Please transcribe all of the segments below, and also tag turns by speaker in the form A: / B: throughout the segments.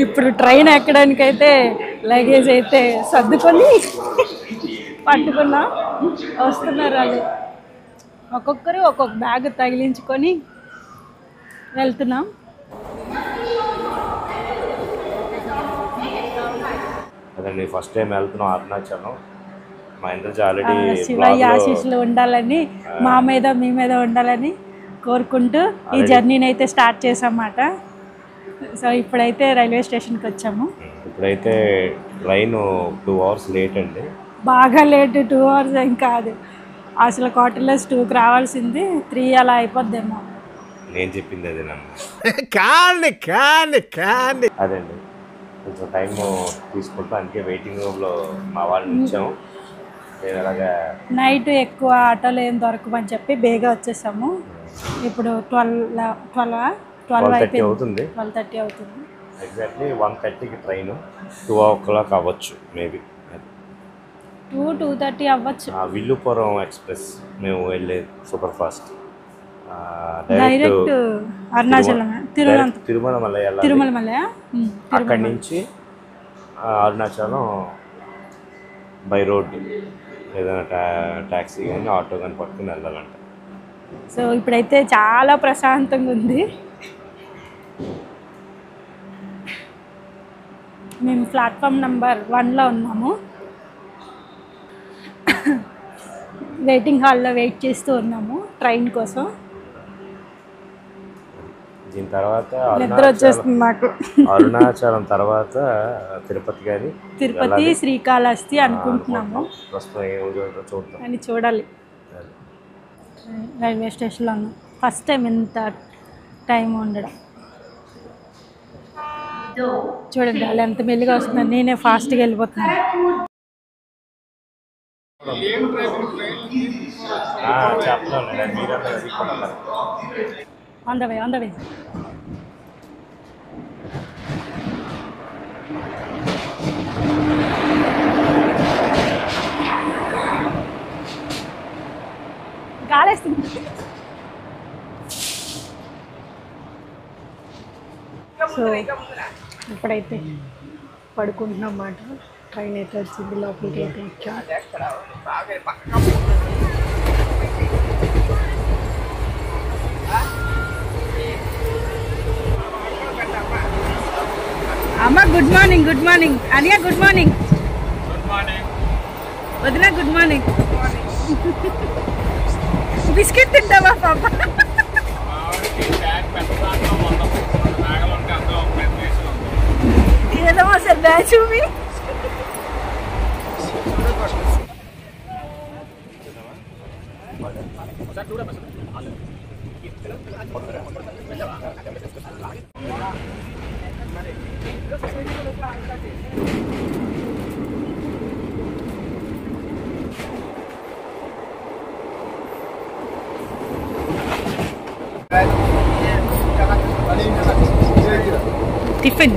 A: ఇప్పుడు train ఎక్కడానికైతే luggage అయితే సర్దుకొని పట్టుకున్నా వస్తున్నారు వాళ్ళు. ఒక్కొక్కరు ఒక్కొక్క బ్యాగ్ తగిలించుకొని వెళ్తున్నాం.
B: అదండి ఫస్ట్ టైం వెళ్తున్నాం అరుణాచలం. మా ఇంద్రజ ఆల్రెడీ
A: శివయ్య ఆశీస్సులు ఉండాలని, మా మీద మీ మీద ఉండాలని కోరుకుంటూ ఈ జర్నీని అయితే స్టార్ట్ చేసామన్నమాట. సో ఇప్పుడైతే రైల్వే స్టేషన్కి వచ్చాము.
B: ఇప్పుడైతే ట్రైన్ 2 hours లేట్ అండి.
A: బాగా లేట్. 2 hours ఏం కాదు, అసలు క్వార్టర్లెస్ 2కి రావాల్సింది 3 అలా అయిపోద్దేమో.
B: నేను చెప్పింది అదే నన్ను అదండి కొంచెం టైం తీసుకుంటాం. అందుకే వెయిటింగ్ రూమ్లో మా వాళ్ళని ఇచ్చాము. నేను అలాగా
A: నైట్ ఎక్కువ ఆటోలు ఏం దొరకమని చెప్పి బేగా వచ్చేసాము. ఇప్పుడు 12:30 అవుతుంది.
B: Exactly 1:30కి train. 2 o'clock అవ్వచ్చు, మేబీ
A: 2:30 అవ్వచ్చు.
B: విల్లుపురం ఎక్స్ప్రెస్ మేము వెళ్ళేది super fast.
A: Direct Arunachalam, Tirumala.
B: అక్కడి నుంచి అరుణాచలం బై రోడ్ ఏదైనా ట్యాక్సీ కానీ ఆటో కానీ పట్టుకుని వెళ్ళాలంట.
A: సో ఇప్పుడైతే చాలా ప్రశాంతంగా ఉంది. మేము ప్లాట్ఫామ్ నెంబర్ 1లో ఉన్నాము. వెయిటింగ్ హాల్లో వెయిట్ చేస్తూ ఉన్నాము ట్రైన్ కోసం.
B: దీని తర్వాత
A: నిద్ర వచ్చేస్తుంది నాకు.
B: అరుణాచలం తర్వాత తిరుపతి
A: శ్రీకాళహస్తి అనుకుంటున్నాము.
B: చూద్దాం
A: అని చూడాలి. రైల్వే స్టేషన్లో ఉన్నాం. ఫస్ట్ టైం ఇంత టైం ఉండడం. చూడండి వాళ్ళు ఎంత మెల్లిగా వస్తున్నారు, నేనే ఫాస్ట్గా వెళ్ళిపోతున్నాను. On the way. గాలేస్తుంది. సో ఇప్పుడైతే పడుకుంటున్నాం మాట. ట్రైన్ అయితే వచ్చింది, లోపలికి అయితే ఎక్కాం. అమ్మ గుడ్ మార్నింగ్. అనియా గుడ్ మార్నింగ్. వదిన గుడ్ మార్నింగ్. బిస్కెట్ తింటావా పాప? ఏదో సార్ బ్యాచ్ మీ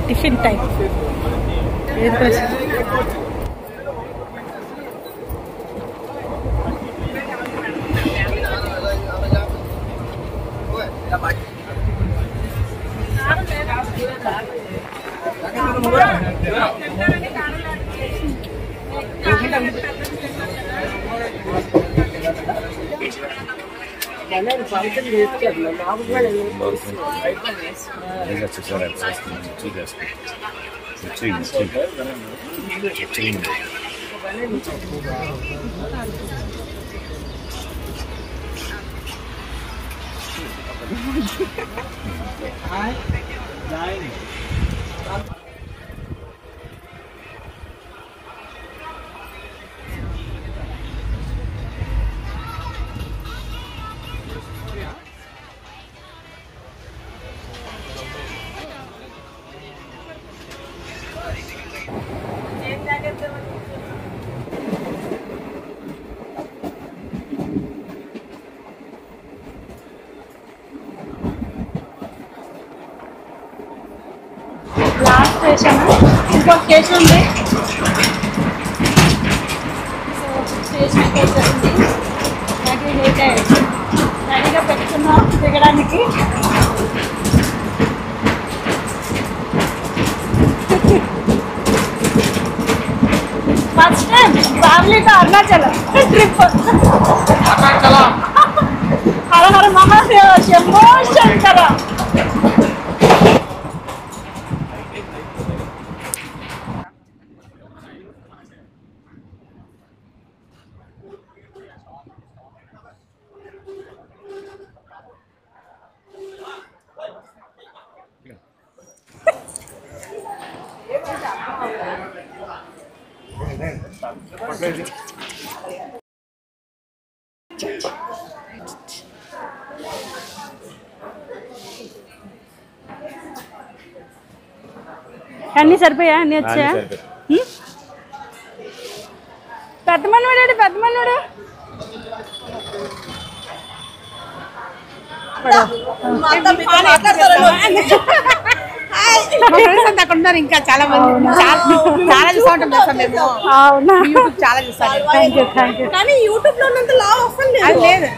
A: టిఫిన్ టైం. లాస్ట్ స్టేషన్ ఇంకో స్టేషన్ ఉంది. సో వచ్చినట్టు వచ్చేసింది. లగేజ్ అయితే రెడీగా పెట్టుకున్నాం దిగడానికి. ఫస్ట్ టైం ఫ్యామిలీతో అరుణాచలం ట్రిప్. హర హర మహాదేవ శంభో శంకర. అన్నీ సరిపోయా? అన్నీ వచ్చాయా? పెద్ద మనవాడు పెద్ద మనవాడు
C: అక్కడ ఉన్నారు. ఇంకా చాలా మంది చాలా చూస్తూ ఉంటాం మేము.
A: అవునా?
C: యూట్యూబ్ చాలా చూస్తాను. కానీ యూట్యూబ్ లో ఉన్నంత లావ్ అసలు లేదు.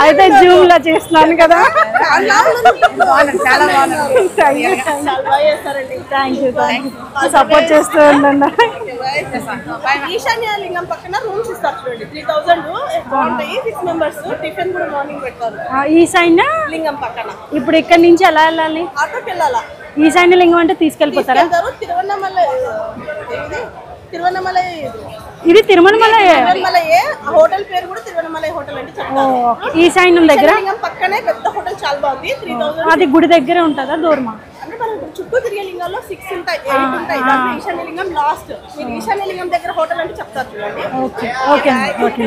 A: అయితే జూమ్ లో చేస్తున్నాను కదా.
C: చాలా బాగుంది.
A: థ్యాంక్ యూ సపోర్ట్ చేస్తూ ఉండండి.
C: ఈశాన్య లింగం పక్కన రూమ్స్ ఇస్తారు చూడండి, 3000 బాగుంటాయి. 6 మెంబర్స్ టిఫిన్ కూడా మార్నింగ్ పెడతారు.
A: ఈశాన్య
C: లింగం పక్కన.
A: ఇప్పుడు ఇక్కడ నుంచి ఎలా వెళ్ళాలి?
C: ఆటోకి వెళ్ళాలా?
A: ఈశాన్య లింగం అంటే తీసుకెళ్ళిపోతారా?
C: తిరువన్నమలై
A: ఇది తిరుమలమలై.
C: హోటల్ పేరు కూడా తిరువన్నమలై హోటల్ అంటే చెప్తారు.
A: ఈశాన్యం దగ్గర
C: పక్కనే పెద్ద హోటల్ చాలా బాగుంది. 3000.
A: అది గుడి దగ్గరే ఉంటుందా దూరమా?
C: అంటే మనం చుట్టూ తిరిగే లింగాల్లో 6 ఉంటాయి, 8 ఉంటాయి. ఈశాన్య లింగం లాస్ట్. మీరు ఈశాన్య లింగం దగ్గర హోటల్ అంటే చెప్తారు చూడండి.
A: Okay okay okay.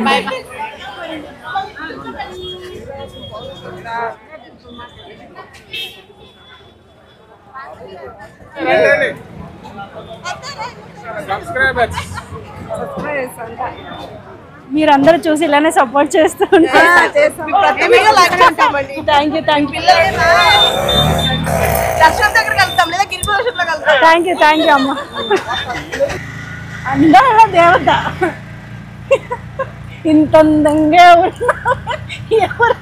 A: మీరందరూ చూసి ఇలానే సపోర్ట్ చేస్తూ ఉంటారు. థ్యాంక్ యూ అమ్మ. అందరూ దేవత ఇంత అందంగా ఉన్నా ఎవరు